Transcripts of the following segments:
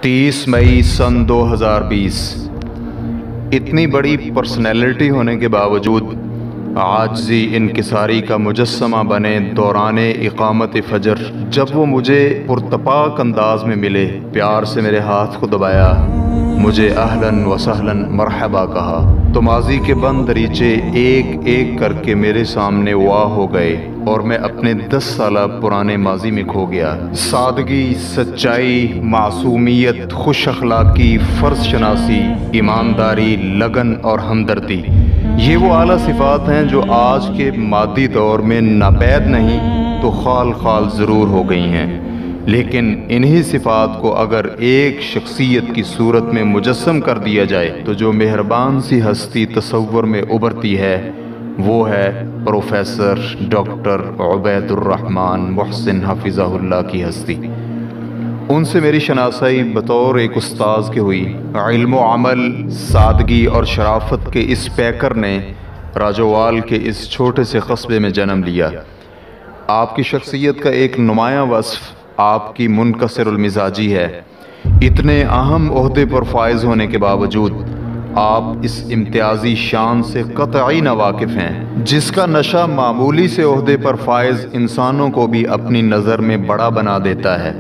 30 मई सन 2020। इतनी बड़ी पर्सनैलिटी होने के बावजूद आजिज़ी इनकिसारी का मुजस्समा बने दौराने इक़ामत फ़जर, जब वो मुझे पुरतपाक अंदाज में मिले, प्यार से मेरे हाथ को दबाया, मुझे अहलन व सहलन मरहबा कहा, तो माजी के बंद दरीचे एक एक करके मेरे सामने वाह हो गए और मैं अपने 10 साल पुराने माजी में खो गया। सादगी, सच्चाई, मासूमियत, खुश अखलाकी, फ़र्ज़ शनासी, ईमानदारी, लगन और हमदर्दी, ये वो आला सिफ़ात हैं जो आज के मादी दौर में नापैद नहीं तो खाल खाल ज़रूर हो गई हैं। लेकिन इन्हीं सिफ़ात को अगर एक शख्सियत की सूरत में मुजस्सम कर दिया जाए तो जो मेहरबान सी हस्ती तसव्वुर में उभरती है वो है प्रोफेसर डॉक्टर उबैदुर्रहमान मोहसिन हफिज़हुल्लाह की हस्ती। उनसे मेरी शनासाई बतौर एक उस्ताद के हुई। इल्म व अमल, सादगी और शराफत के इस पैकर ने राजोवाल के इस छोटे से कस्बे में जन्म लिया। आपकी शख्सियत का एक नुमायाँ वस्फ़ आपकी मुनकसिरुल मिजाजी है। इतने अहम ओहदे पर फायज़ होने के बावजूद आप इस इम्तियाज़ी शान से क़तई नावाकिफ़ हैं, जिसका नशा मामूली से ओहदे पर फायज़ इंसानों को भी अपनी नज़र में बड़ा बना देता है।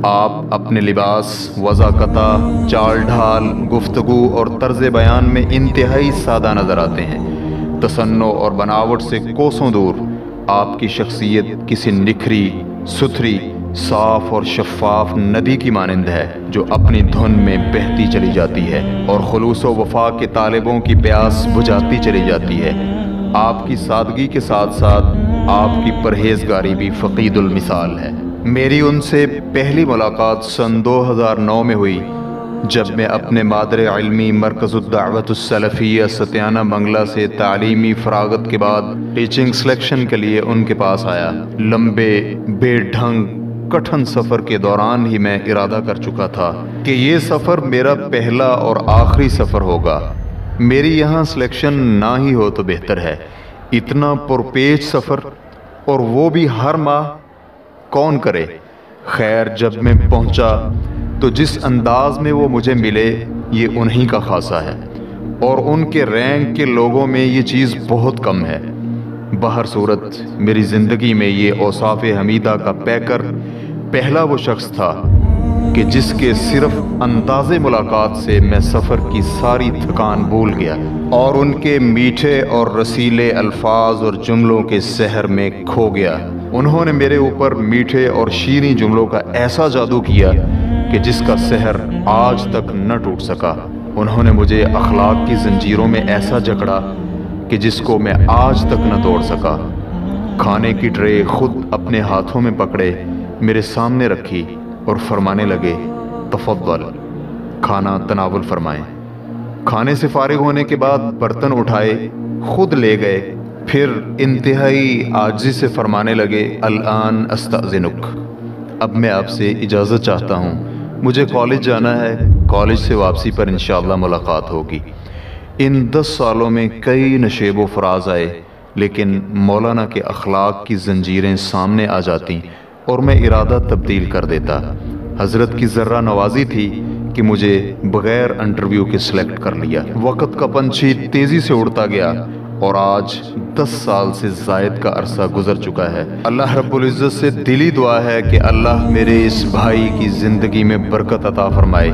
आप अपने लिबास, वज़ाकता, चाल ढाल, गुफ्तगू और तर्ज़ बयान में इंतहाई सादा नज़र आते हैं। तसन्नो और बनावट से कोसों दूर आपकी शख्सियत किसी निखरी, सुथरी, साफ और शफ़ाफ नदी की मानिंद है जो अपनी धुन में बहती चली जाती है और खुलूस व वफ़ा के तालिबों की प्यास बुझाती चली जाती है। आपकी सादगी के साथ साथ आपकी परहेज़गारी भी फ़क़ीदुल मिसाल है। मेरी उनसे पहली मुलाकात सन 2009 में हुई, जब मैं अपने मादरे इल्मी मरकज़ुद्दावतुस्सलफ़िय्या सतियाना मंगला से तालीमी फ़रागत के बाद टीचिंग सिलेक्शन के लिए उनके पास आया। लंबे, बेढंग, कठिन सफ़र के दौरान ही मैं इरादा कर चुका था कि ये सफ़र मेरा पहला और आखिरी सफ़र होगा। मेरी यहाँ सिलेक्शन ना ही हो तो बेहतर है। इतना पुरपेच सफ़र और वो भी हर माह कौन करे। खैर, जब मैं पहुँचा तो जिस अंदाज में वो मुझे मिले ये उन्हीं का खासा है और उनके रैंक के लोगों में ये चीज़ बहुत कम है। बहर सूरत मेरी ज़िंदगी में ये औसाफ़ हमीदा का पैकर पहला वो शख्स था कि जिसके सिर्फ अंदाज़े मुलाकात से मैं सफ़र की सारी थकान भूल गया और उनके मीठे और रसीले अल्फाज और जुमलों के सहर में खो गया। उन्होंने मेरे ऊपर मीठे और शीरीं जुमलों का ऐसा जादू किया कि जिसका सहर आज तक न टूट सका। उन्होंने मुझे अखलाक की जंजीरों में ऐसा जकड़ा कि जिसको मैं आज तक न तोड़ सका। खाने की ट्रे खुद अपने हाथों में पकड़े मेरे सामने रखी और फरमाने लगे, तफद्दल, खाना तनावुल फरमाएं। खाने से फारिग होने के बाद बर्तन उठाए खुद ले गए, फिर इंतहाई आजिज़ी से फरमाने लगे, अल-आन अस्तअज़िनुक, अब मैं आपसे इजाज़त चाहता हूँ, मुझे कॉलेज जाना है, कॉलेज से वापसी पर इंशाअल्लाह मुलाकात होगी। इन 10 सालों में कई नशेब व फराज आए, लेकिन मौलाना के अखलाक की जंजीरें सामने आ जाती और मैं इरादा तब्दील कर देता। हज़रत की ज़र्रा नवाज़ी थी कि मुझे बग़ैर इंटरव्यू के सिलेक्ट कर लिया। वक़्त का पंछी तेज़ी से उड़ता गया और आज 10 साल से ज़ायद का अरसा गुज़र चुका है। अल्लाह रब्बुल इज़्ज़त से दिली दुआ है कि अल्लाह मेरे इस भाई की ज़िंदगी में बरकत अता फ़रमाए,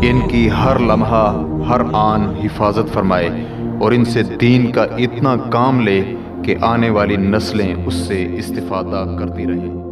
इनकी हर लम्हा, हर आन हिफाजत फरमाए और इनसे दीन का इतना काम ले कि आने वाली नस्लें उससे इस्तिफ़ादा करती रहें।